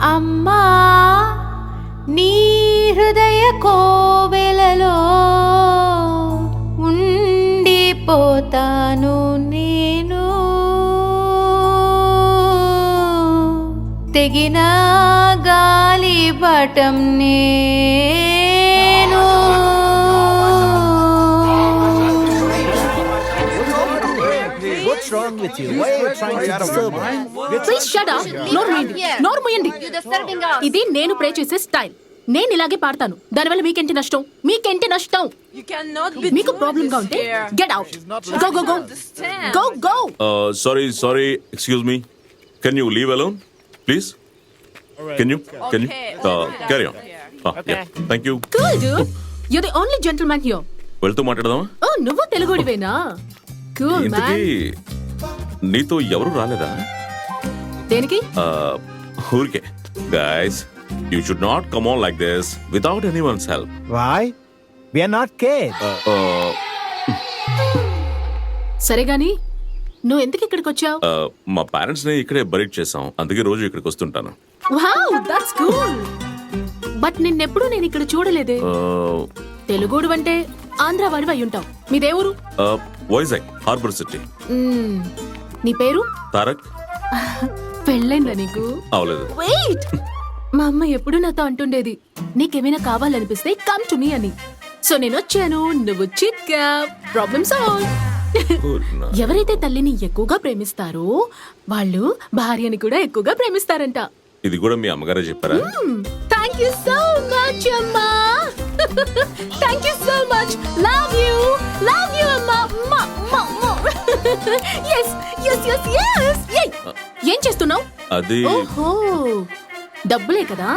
అమ్మా నీ హృదయ కోవెలలో ఉండిపోతాను నేను, తెగిన గాలి బటం నేను. What's wrong with you? Why are you trying to disturb us? Please shut up. నోరు మూయండి. ఇది నేను ప్రే చేసే స్టైల్. నేను ఇలాగే పాడతాను. దానివల్ల మీకేంటి నష్టం? మీకేంటి నష్టం? మీకు ప్రాబ్లం గా ఉంటే get out. Go go go go go. Sorry. Excuse me. Can you leave alone, please? Can you? Carry on. Yeah. Thank you. Cool, dude. You're the only gentleman here. వెళ్తూ మాట్లాడదామా? Oh, నువ్వు తెలుగుడివేనా? Cool, man. ఇంతకీ నీతో ఎవరు రాలేదా? దేనికి? ఊరికే. Guys, you should not come on like this without anyone's help. Why? We are not kids. సరే గాని నువ్వు ఎందుకు ఇక్కడికి వచ్చావు? మా పేరెంట్స్ ని ఇక్కడే బరీడ్ చేసాం, అందుకే రోజు ఇక్కడికి వస్తుంటాను. Wow, that's cool. బట్ నిన్నెప్పుడు నేను ఇక్కడ చూడలేదే. తెలుగుడు అంటే ఆంధ్ర వాడివి అయి ఉంటావు. మీ దేవురు? Vizag harbour city. నీ పేరు? తారక్. పెళ్ళైందా నీకు? అవలేదు. వెయిట్, మా అమ్మ ఎప్పుడు నాతో అంటుండేది నీకేమైనా కావాలనిపిస్తే కమ్ టు మీ అని. సో నేను వచ్చాను, నువ్వు చిక్కా, ప్రాబ్లమ్ సాల్వ్. ఎవరైతే తల్లిని ఎక్కువగా ప్రేమిస్తారో వాళ్ళు భార్యని కూడా ఎక్కువగా ప్రేమిస్తారంట. ఇది కూడా మీ అమ్మగారే చెప్పారా? థ్యాంక్ యూ సో మచ్ అమ్మా. Thank you so much. Love you అమ్మా. yes. ఏం చేస్తున్నావు? అది ఓహో, డబ్బులే కదా.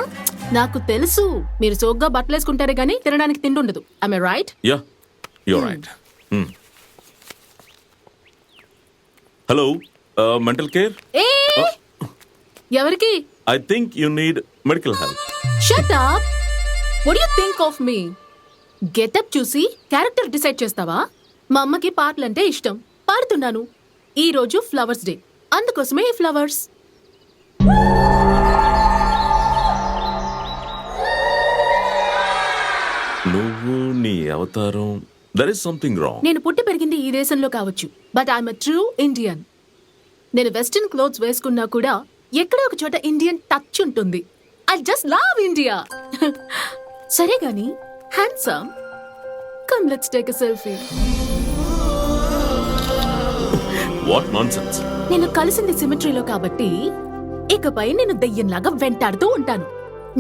నాకు తెలుసు మీరు సోగ్గా బట్టలు వేసుకుంటారే గానీ తినడానికి తిండి ఉండదు. am I right? Yeah, you're right. Hello, mental care? ఎవరికి? I think you need medical help. Shut up. What do you think of me? Get up చూసి క్యారెక్టర్ డిసైడ్ చేస్తావా? మా అమ్మకి పాటలంటే ఇష్టం, పాడుతున్నాను. ఈ రోజు ఫ్లవర్స్ డే, అందుకోసమే ఈ ఫ్లవర్స్. నువ్వు నీ అవతారం, there is something wrong. నేను పుట్టి పెరిగింది ఈ దేశంలో కావచ్చు, but I'm a true Indian. నేను వెస్టర్న్ క్లోత్స్ వేసుకున్నా కూడా ఎక్కడో ఒక చోట ఇండియన్ టచ్ ఉంటుంది. I just love India. సరే గాని handsome, come let's take a selfie. What nonsense. నేను కలిసింది సిమెట్రీలో కాబట్టి ఇకపై నేను దెయ్యంలాగా వెంటాడుతూ ఉంటాను.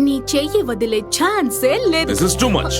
నీ చెయ్యి వదిలే ఛాన్సే లేదు. This is too much.